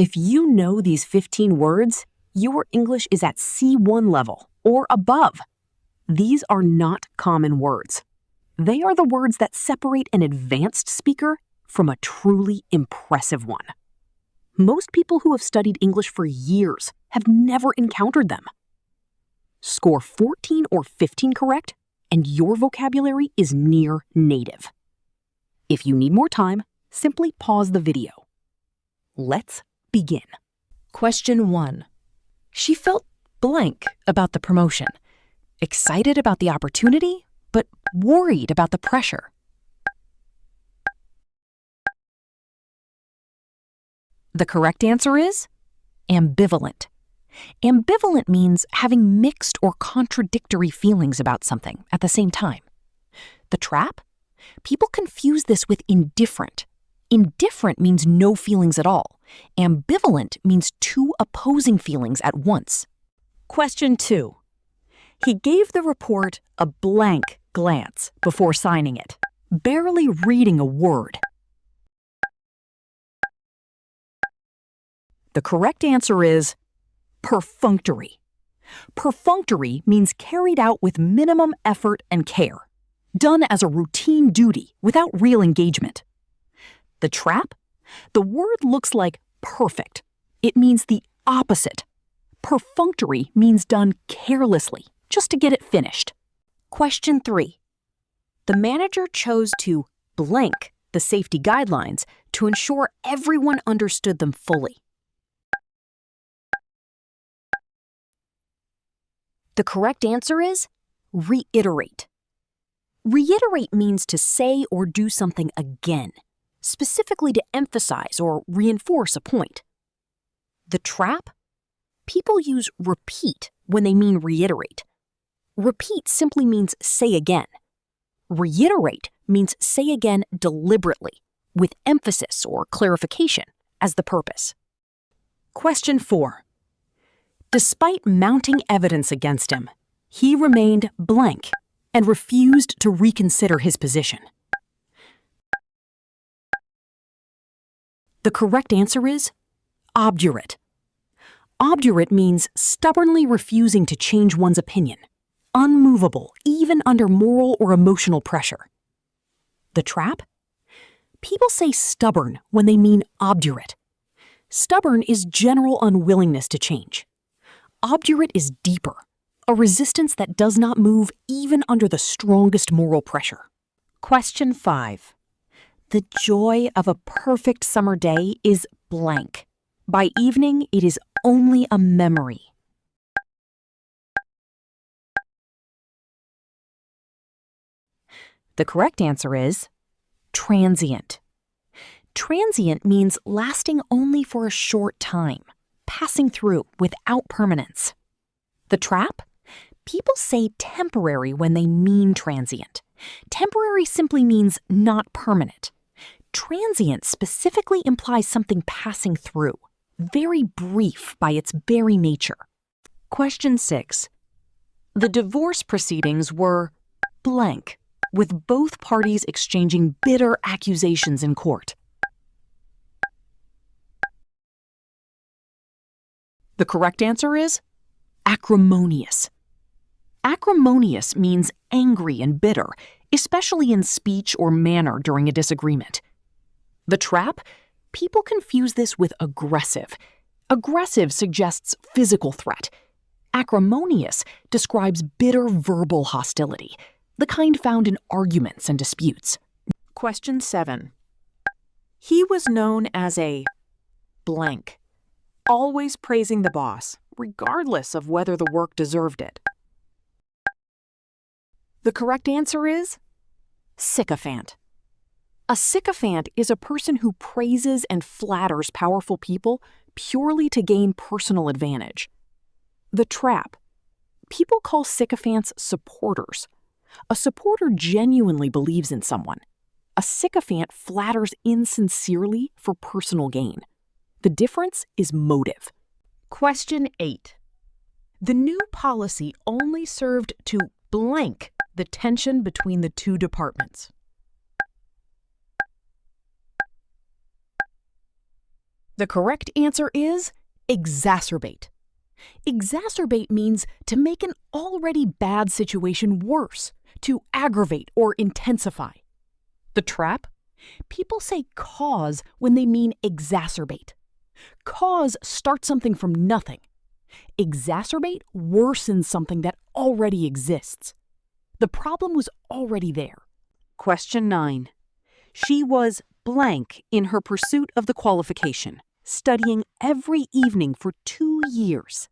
If you know these 15 words, your English is at C1 level or above. These are not common words. They are the words that separate an advanced speaker from a truly impressive one. Most people who have studied English for years have never encountered them. Score 14 or 15 correct, and your vocabulary is near native. If you need more time, simply pause the video. Let's begin. Question 1. She felt blank about the promotion. Excited about the opportunity, but worried about the pressure. The correct answer is ambivalent. Ambivalent means having mixed or contradictory feelings about something at the same time. The trap? People confuse this with indifferent. Indifferent means no feelings at all. Ambivalent means two opposing feelings at once. Question 2. He gave the report a blank glance before signing it, barely reading a word. The correct answer is perfunctory. Perfunctory means carried out with minimum effort and care, done as a routine duty without real engagement. The trap? The word looks like perfect. It means the opposite. Perfunctory means done carelessly, just to get it finished. Question 3. The manager chose to blank the safety guidelines to ensure everyone understood them fully. The correct answer is reiterate. Reiterate means to say or do something again, specifically to emphasize or reinforce a point. The trap? People use repeat when they mean reiterate. Repeat simply means say again. Reiterate means say again deliberately, with emphasis or clarification as the purpose. Question 4. Despite mounting evidence against him, he remained blank and refused to reconsider his position. The correct answer is obdurate. Obdurate means stubbornly refusing to change one's opinion, unmovable even under moral or emotional pressure. The trap? People say stubborn when they mean obdurate. Stubborn is general unwillingness to change. Obdurate is deeper, a resistance that does not move even under the strongest moral pressure. Question 5. The joy of a perfect summer day is blank. By evening, it is only a memory. The correct answer is transient. Transient means lasting only for a short time, passing through without permanence. The trap? People say temporary when they mean transient. Temporary simply means not permanent. Transient specifically implies something passing through, very brief by its very nature. Question 6. The divorce proceedings were blank, with both parties exchanging bitter accusations in court. The correct answer is acrimonious. Acrimonious means angry and bitter, especially in speech or manner during a disagreement. The trap? People confuse this with aggressive. Aggressive suggests physical threat. Acrimonious describes bitter verbal hostility, the kind found in arguments and disputes. Question 7. He was known as a blank, always praising the boss, regardless of whether the work deserved it. The correct answer is sycophant. A sycophant is a person who praises and flatters powerful people purely to gain personal advantage. The trap. People call sycophants supporters. A supporter genuinely believes in someone. A sycophant flatters insincerely for personal gain. The difference is motive. Question 8. The new policy only served to blank the tension between the two departments. The correct answer is exacerbate. Exacerbate means to make an already bad situation worse, to aggravate or intensify. The trap? People say cause when they mean exacerbate. Cause starts something from nothing. Exacerbate worsens something that already exists. The problem was already there. Question 9. She was blank in her pursuit of the qualification, studying every evening for 2 years.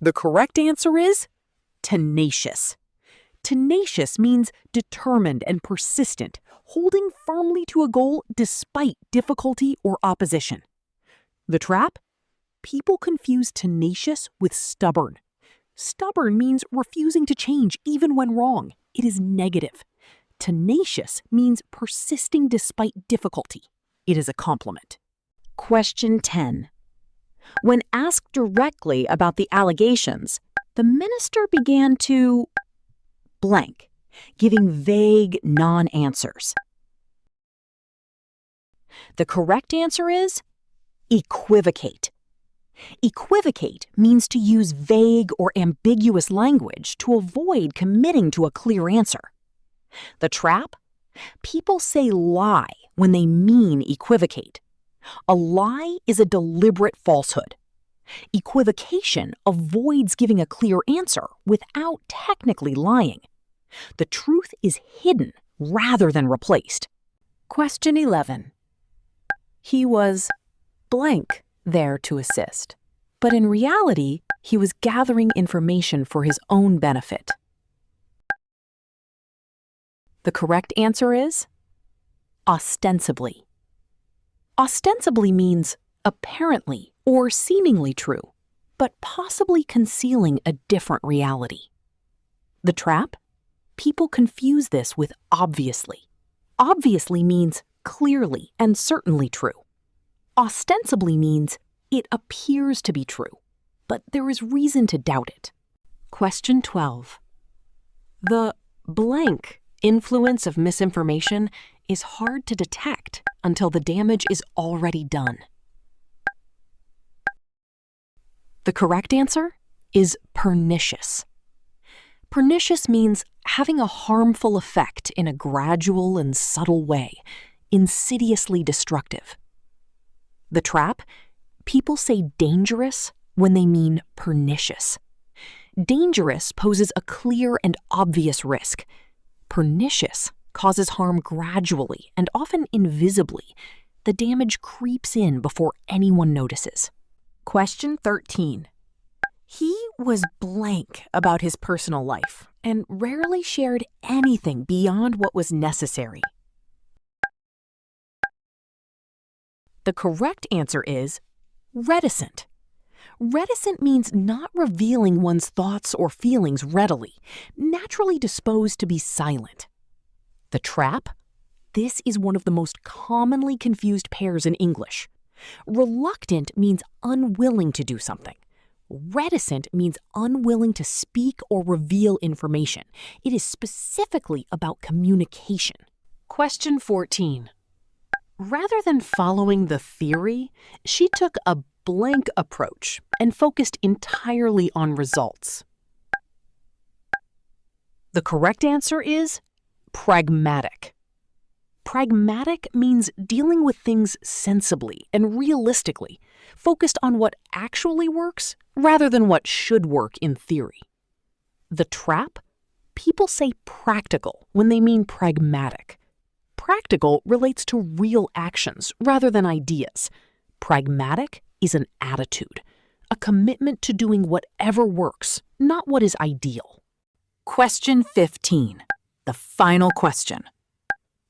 The correct answer is tenacious. Tenacious means determined and persistent, holding firmly to a goal despite difficulty or opposition. The trap? People confuse tenacious with stubborn. Stubborn means refusing to change even when wrong. It is negative. Tenacious means persisting despite difficulty. It is a compliment. Question 10. When asked directly about the allegations, the minister began to blank, giving vague non-answers. The correct answer is equivocate. Equivocate means to use vague or ambiguous language to avoid committing to a clear answer. The trap? People say lie when they mean equivocate. A lie is a deliberate falsehood. Equivocation avoids giving a clear answer without technically lying. The truth is hidden rather than replaced. Question 11. He was blank there to assist, but in reality, he was gathering information for his own benefit. The correct answer is ostensibly. Ostensibly means apparently or seemingly true, but possibly concealing a different reality. The trap? People confuse this with obviously. Obviously means clearly and certainly true. Ostensibly means it appears to be true, but there is reason to doubt it. Question 12. The blank influence of misinformation is hard to detect until the damage is already done. The correct answer is pernicious. Pernicious means having a harmful effect in a gradual and subtle way, insidiously destructive. The trap? People say dangerous when they mean pernicious. Dangerous poses a clear and obvious risk. Pernicious causes harm gradually and often invisibly. The damage creeps in before anyone notices. Question 13. He was blank about his personal life and rarely shared anything beyond what was necessary. The correct answer is reticent. Reticent means not revealing one's thoughts or feelings readily, naturally disposed to be silent. The trap? This is one of the most commonly confused pairs in English. Reluctant means unwilling to do something. Reticent means unwilling to speak or reveal information. It is specifically about communication. Question 14. Rather than following the theory, she took a blank approach and focused entirely on results. The correct answer is pragmatic. Pragmatic means dealing with things sensibly and realistically, focused on what actually works rather than what should work in theory. The trap? People say practical when they mean pragmatic. Practical relates to real actions rather than ideas. Pragmatic is an attitude, a commitment to doing whatever works, not what is ideal. Question 15, the final question.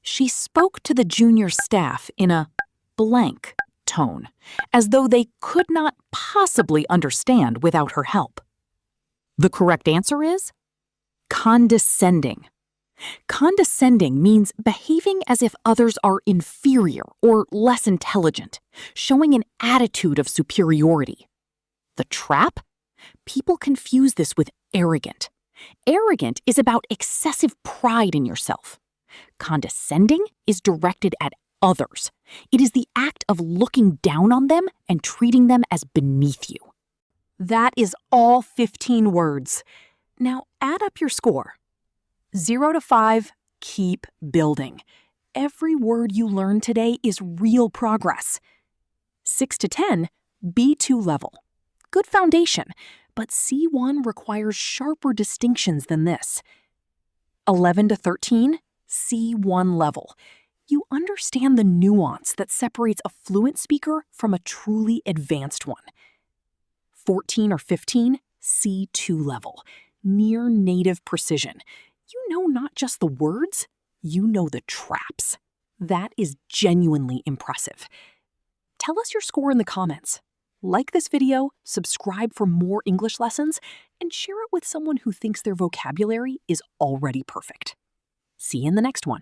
She spoke to the junior staff in a blank tone, as though they could not possibly understand without her help. The correct answer is condescending. Condescending means behaving as if others are inferior or less intelligent, showing an attitude of superiority. The trap? People confuse this with arrogant. Arrogant is about excessive pride in yourself. Condescending is directed at others. It is the act of looking down on them and treating them as beneath you. That is all 15 words. Now add up your score. 0 to 5, keep building. Every word you learn today is real progress. 6 to 10, B2 level. Good foundation, but C1 requires sharper distinctions than this. 11 to 13, C1 level. You understand the nuance that separates a fluent speaker from a truly advanced one. 14 or 15, C2 level. Near native precision. You know not just the words, you know the traps. That is genuinely impressive. Tell us your score in the comments. Like this video, subscribe for more English lessons, and share it with someone who thinks their vocabulary is already perfect. See you in the next one.